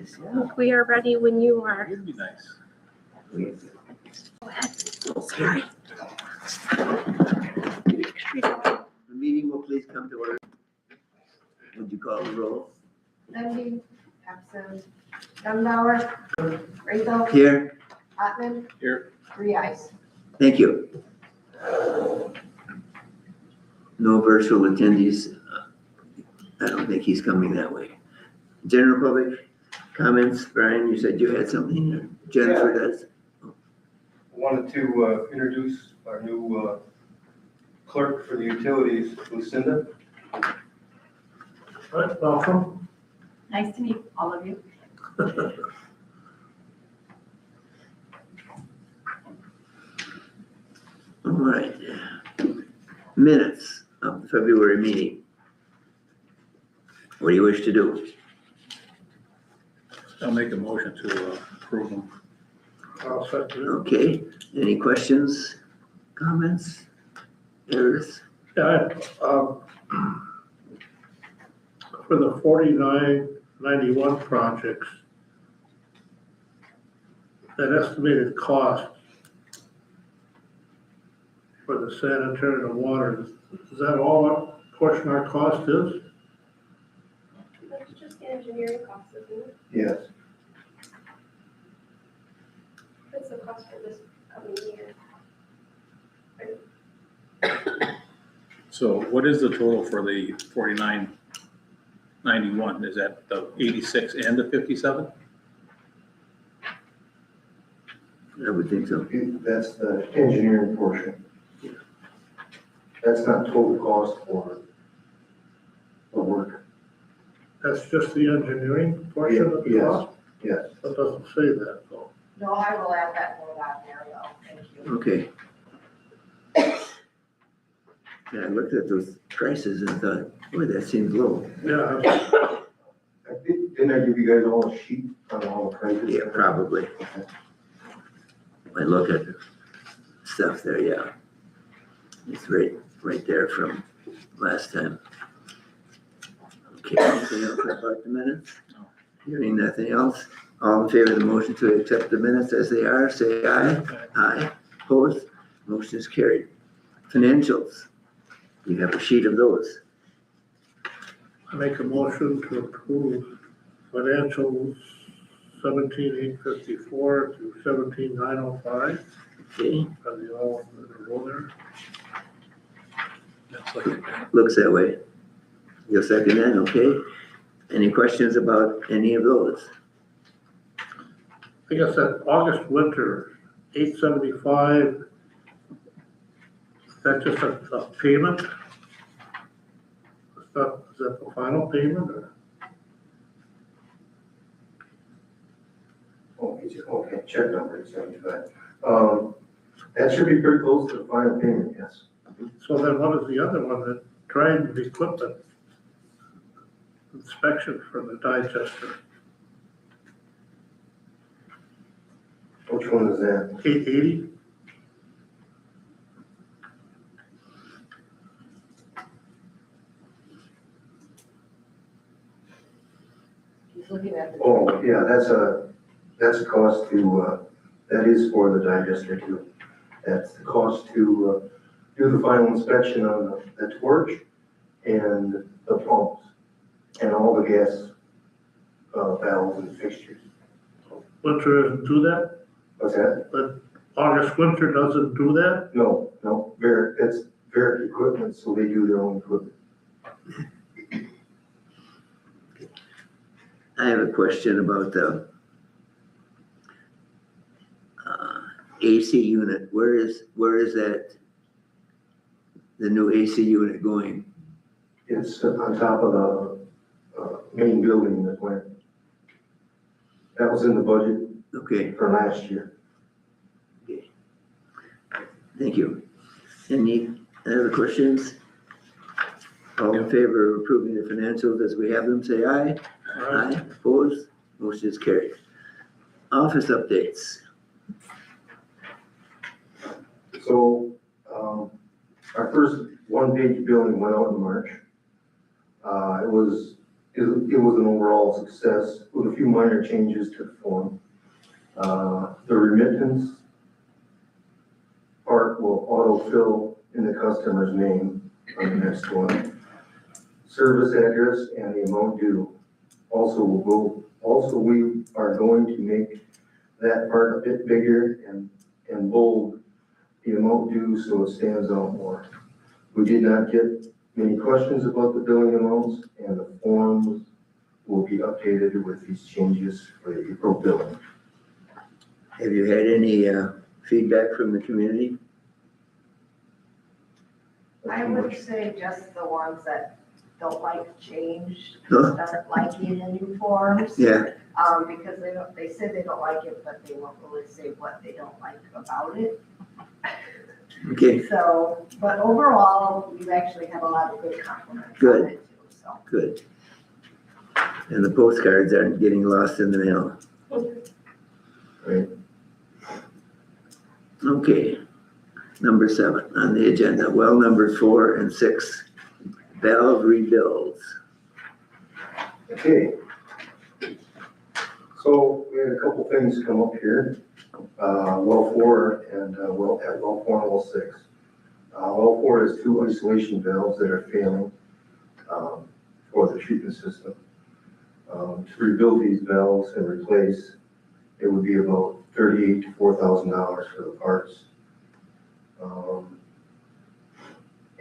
nice, I yeah. think we are ready when you are. It'd be nice. Go ahead. Oh, sorry. The meeting will please come to order. Would you call the roll? Lundy, absent. Dunbauer. Rachel. Here, Ottman. Here. 3 ayes. thank you. No virtual attendees. I don't think he's coming that way. General public comments, Brian, you said you had something, or Jennifer does? Wanted to introduce our new clerk for the utilities, Lucinda. Right, welcome. Nice to meet all of you. All right. Minutes of the February meeting. What do you wish to do? I'll make a motion to approve them. I'll second it. Okay, any questions, comments, errors? Yeah, for the 4991 projects, that estimated cost for the sanitary and water, is that all what portion our cost is? That's just the engineering cost, isn't it? Yes. What's the cost for this coming year? So what is the total for the 4991? Is that the 86 and the 57? I would think so. That's the engineering portion. That's not total cost for the work. That's just the engineering portion of the Yes. cost? Yes. That doesn't say that though. No, I will add that note on there though. Thank you. Okay. Yeah, I looked at those prices and thought, boy, that seems low. Yeah, Didn't I give you guys all a sheet on all the prices? Yeah, probably. I look at the stuff there, yeah. It's right there from last time. Okay, anything else about the minutes? No. Hearing nothing else, all in favor of the motion to accept the minutes as they are, say aye. Aye, opposed, motion is carried. Financials, you have a sheet of those. I make a motion to approve financials 17,854 to 17,905. Okay, Are they all in a row there? That's like it. looks that way. You'll second that, okay? Any questions about any of those? I guess that August winter, 875, is that just a payment? Is that the final payment or? Okay, check number 75. That should be pretty close to the final payment, yes. So then what is the other one that tried the equipment inspection for the digester? Which one is that? 880? He's looking at the. Oh, yeah, that's a cost to, that is for the digester too. That's the cost to do the final inspection on the torch and the pumps and all the gas valves and fixtures. Winter doesn't do that? What's that? But August winter doesn't do that? No, it's Veric equipment, so they do their own equipment. I have a question about the AC unit. Where is that, the new AC unit going? It's on top of the main building that went. That was in the budget Okay, for last year. thank you. Any other questions? All in favor of approving the financials as we have them, say aye. Aye, opposed, motion is carried. Office updates. So, our first one-page billing went out in March. It was it was an overall success with a few minor changes to the form. The remittance part will autofill in the customer's name on the next one. Service address and the amount due also will go, also we are going to make that part a bit bigger and bold the amount due so it stands out more. We did not get many questions about the billing amounts, and the forms will be updated with these changes for the April billing. Have you had any feedback from the community? I would say just the ones that don't like change, Huh? start liking the new forms. Yeah, Because they say they don't like it, but they won't really say what they don't like about it. okay, So, but overall, you actually have a lot of good compliments on Good. it too, so. good. And the postcards aren't getting lost in the mail. Right? Okay, number 7 on the agenda. Well, numbers 4 and 6, valve rebuilds. Okay. So we had a couple things come up here. Well 4 and well 4 and well 6. Well 4 has 2 isolation valves that are failing for the treatment system. To rebuild these valves and replace, it would be about $38,000 to $4,000 for the parts.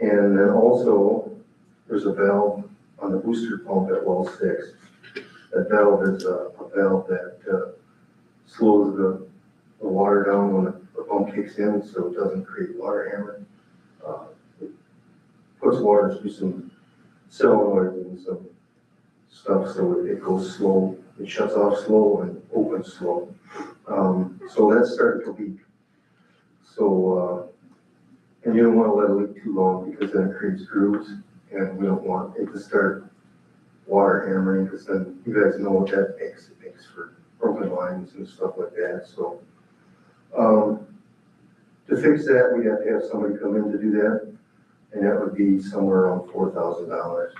And then also, there's a valve on the booster pump at well 6. That valve is a valve that slows the water down when the pump kicks in, so it doesn't create water hammer. It puts water through some solenoids and some stuff, so it goes slow. It shuts off slow and opens slow. So that's starting to leak. So, and you don't want to let it leak too long because then it creates grooves, and we don't want it to start water hammering, because then you guys know what that makes. It makes for broken lines and stuff like that. So, to fix that, we have to have somebody come in to do that, and that would be somewhere around $4,000.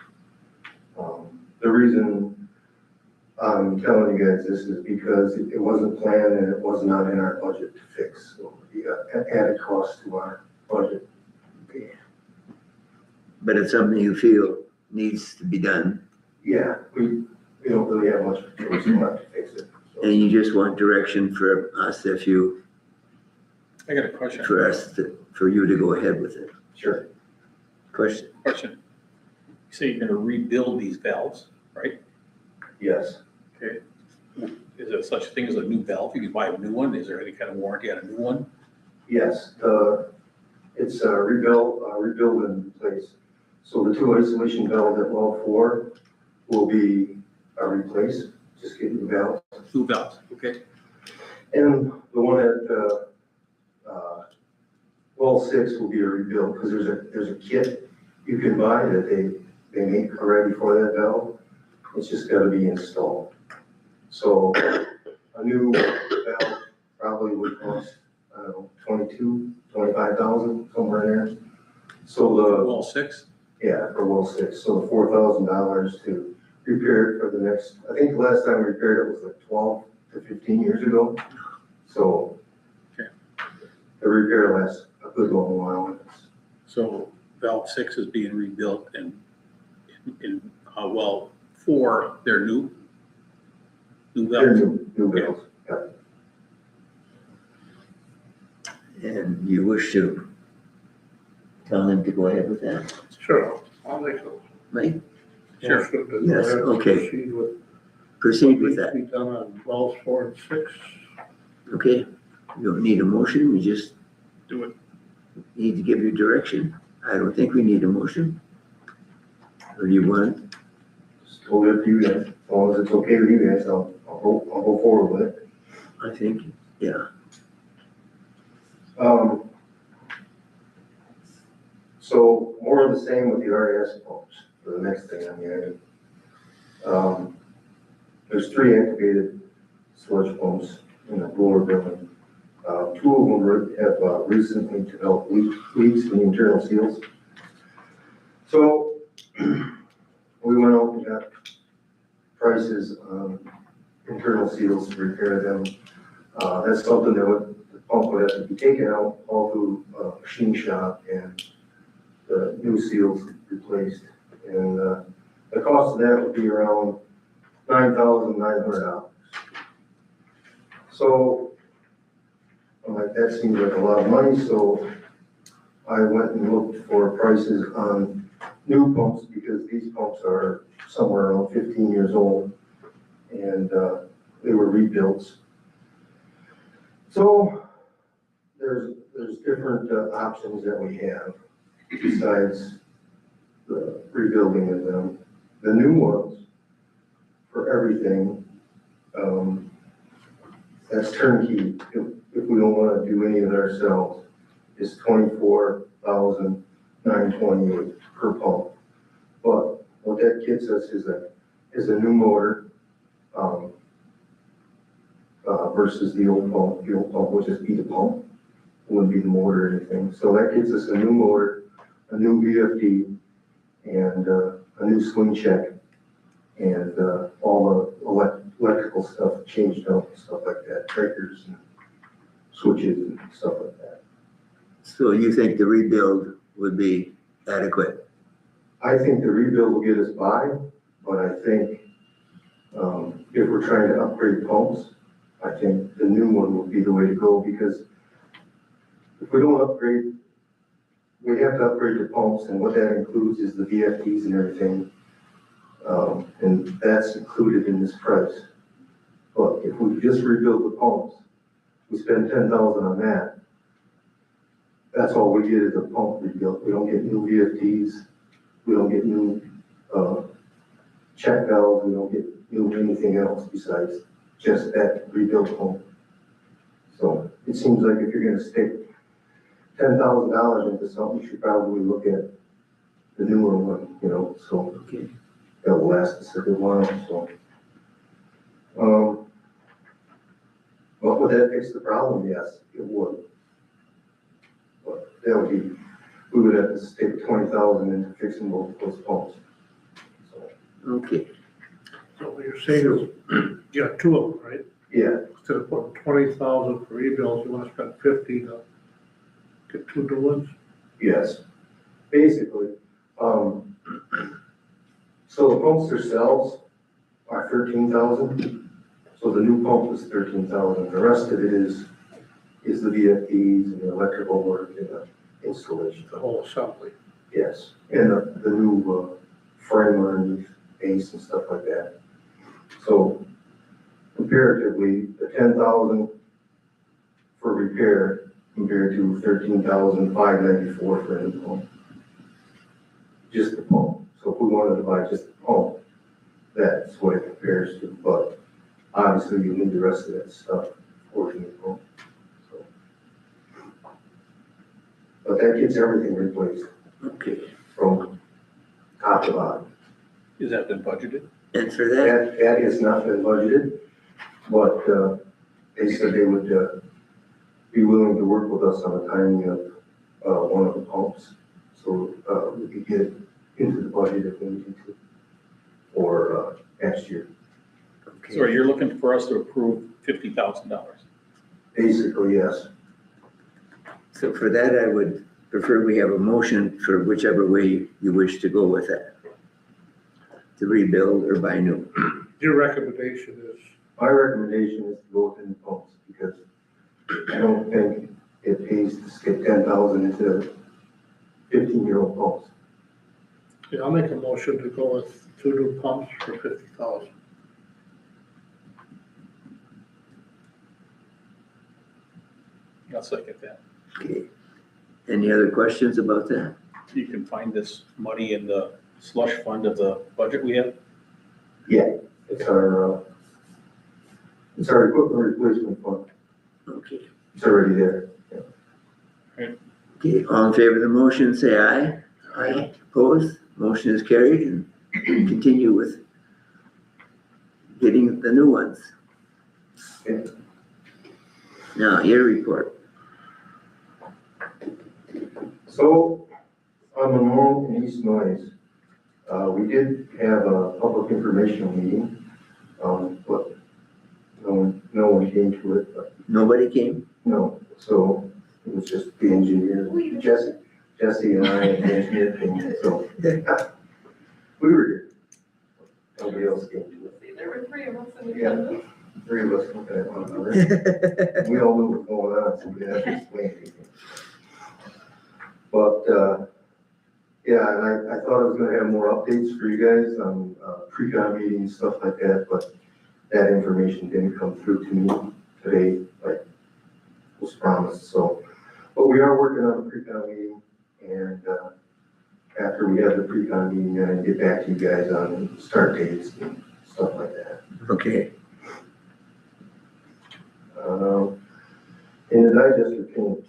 The reason I'm telling you guys this is because it wasn't planned and it was not in our budget to fix. So it would be an added cost to our budget. But it's something you feel needs to be done, Yeah, we don't really have much choice left to fix it. So. and you just want direction for us I got a question. for you to go ahead with it. Sure. Question? Question. You say you're gonna rebuild these valves, right? Yes. Okay. Is there such a thing as a new valve? You can buy a new one. Is there any kind of warranty on a new one? Yes. It's a rebuild and replace. So the 2 isolation valves at well 4 will be replaced, just get new valves. New valves, okay? And the one at well 6 will be a rebuild, because there's a kit you can buy that they make already for that valve. It's just got to be installed. So a new valve probably would cost, I don't know, $25,000, somewhere in there. So Well, 6? yeah, for well 6. So the $4,000 to repair it for the next, I think the last time we repaired it was like 12 to 15 years ago. So Okay. the repair lasts a good long while. So valve 6 is being rebuilt and in well 4, they're new? New They're valves? new valves. Yeah. And you wish to tell them to go ahead with that? Sure, I'll make a Mike, Sure. motion to Yes, go ahead and okay. proceed with proceed what with needs to that. be done on wells 4 and 6. Okay, you don't need a motion, we just Do it. need to give you direction. I don't think we need a motion. Or do you want? Just totally up to you guys. As long as it's okay with you guys, I'll go forward with it. I think, yeah. So more of the same with the RAS pumps for the next thing on the item. There's 3 activated sludge pumps in the blower building. 2 of them have recently developed leaks in the internal seals. So we went out and got prices on internal seals to repair them. That's something that the pump would have to be taken out all through machine shop and the new seals replaced. And the cost of that would be around $9,900. So I'm like, that seems like a lot of money, so I went and looked for prices on new pumps because these pumps are somewhere around 15 years old and they were rebuilds. So there's different options that we have besides the rebuilding of them. The new ones for everything, that's turnkey. If we don't want to do any of it ourselves, is $24,928 per pump. But what that gets us is a new motor versus the old pump. The old pump would just be the pump, wouldn't be the motor or anything. So that gets us a new motor, a new VFD, and a new swing check, and all the electrical stuff changed out and stuff like that, breakers and switches and stuff like that. So you think the rebuild would be adequate? I think the rebuild will get us by, but I think if we're trying to upgrade pumps, I think the new one would be the way to go, because if we don't upgrade, we have to upgrade the pumps, and what that includes is the VFDs and everything. And that's included in this price. But if we just rebuild the pumps, we spend $10,000 on that. That's all we get is a pump rebuilt. We don't get new VFDs. We don't get new check valves. We don't get new anything else besides just that rebuilt pump. So it seems like if you're going to stick $10,000 into something, you should probably look at the newer one, you know, so Okay. that will last us a good while, so. But would that fix the problem? Yes, it would. But that would be, we would have to stick 20,000 into fixing both those pumps. So, Okay, So what you're saying is, you got two of them, right? yeah, Instead of putting 20,000 for rebuilds, you wanna spend 50 to get two new ones? yes, basically. So the pumps themselves are 13,000. So the new pump is 13,000. The rest of it is the VFDs and the electrical work and the installation. The whole assembly. Yes, and the new frame underneath base and stuff like that. So comparatively, the 10,000 for repair compared to 13,594 for a new pump. Just the pump. So if we wanted to buy just the pump, that's what it compares to. But obviously, you need the rest of that stuff for the new pump. So, but that gets everything replaced okay. from top to bottom. Is that been budgeted? And for that, That has not been budgeted, but they said they would be willing to work with us on the timing of one of the pumps. So we could get it into the budget if we need to, or next year. So you're looking for us to approve $50,000? Basically, yes. So for that, I would prefer we have a motion for whichever way you wish to go with that. To rebuild or buy new. Your recommendation is, My recommendation is to go with the new pumps because I don't think it pays to stick 10,000 into 15-year-old pumps. yeah, I'll make a motion to go with two new pumps for 50,000. I'll second that. Okay. Any other questions about that? You can find this money in the slush fund of the budget we have? It's our equipment replacement fund. Okay. It's already there. Okay, all in favor of the motion, say aye. Aye. Opposed? Motion is carried and continue with getting the new ones. Okay. Now, your report. So, on Monroe and East Noise, we did have a public informational meeting. But no one came to it, but Nobody came? no, so it was just the engineer, Jesse and I and the engineer came, so. We were here. Nobody else came to it. There were 3 of us in Yeah. attendance. Three of us looking at one another. We all knew what was going on, so we didn't have to explain anything. But, yeah, and I thought I was gonna have more updates for you guys on, pre-con meetings, stuff like that, but that information didn't come through to me today, like was promised, so. But we are working on a pre-con meeting, and, after we have the pre-con meeting, then I get back to you guys on start dates and stuff like that. Okay, In the digester paint,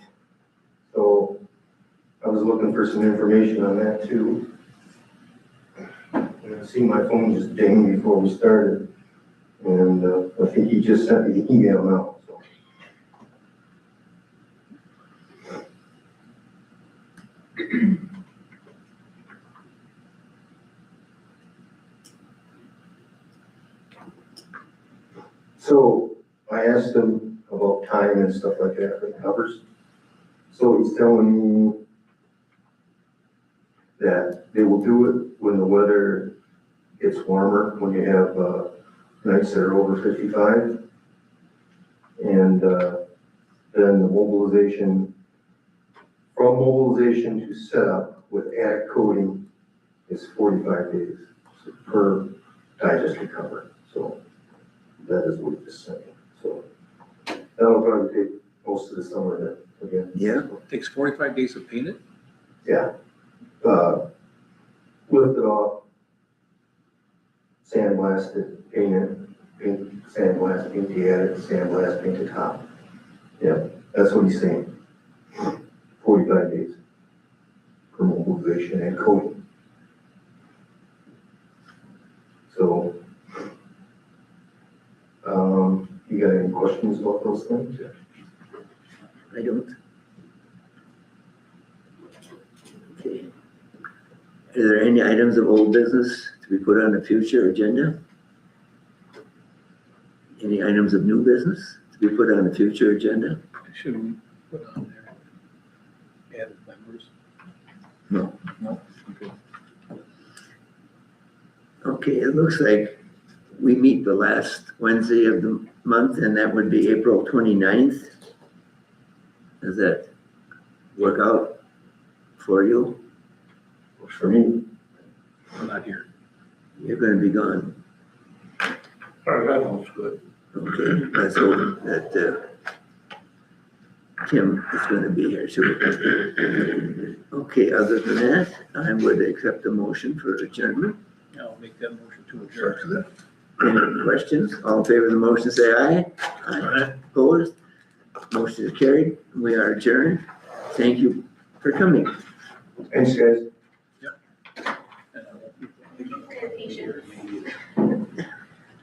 so I was looking for some information on that too. And I see my phone just ding before we started, and I think he just sent me the email now, so. So I asked him about time and stuff like that for the covers. So he's telling me that they will do it when the weather gets warmer, when you have nights that are over 55. And then the mobilization, from mobilization to setup with attic coating is 45 days per digester cover. So that is what he's saying. So that'll probably take most of the summer then, again. Yeah. Takes 45 days to paint it? Yeah. Lift it off, sandblast it, paint it, sandblast, paint the attic, sandblast, paint the top. Yeah, that's what he's saying. 45 days for mobilization and coating. So, you got any questions about those things? I don't. Okay. Are there any items of old business to be put on a future agenda? Any items of new business to be put on a future agenda? Should we put on there added members? No. No? Okay. Okay, it looks like we meet the last Wednesday of the month, and that would be April 29th. Does that work out for you? Works for me. I'm not here. You're gonna be gone. That looks good. Okay, let's hope that Kim is gonna be here too. Okay, other than that, I would accept the motion for adjournment. I'll make that motion to adjourn. Any questions? All in favor of the motion, say aye. Aye. Opposed? Motion is carried. We are adjourned. Thank you for coming. Thanks, guys. For your patience.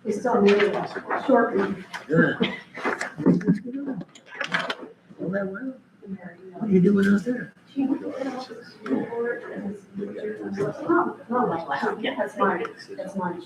We still need a short meeting. Good. Well, that well. What are you doing out there? No, no, that's mine, that's mine.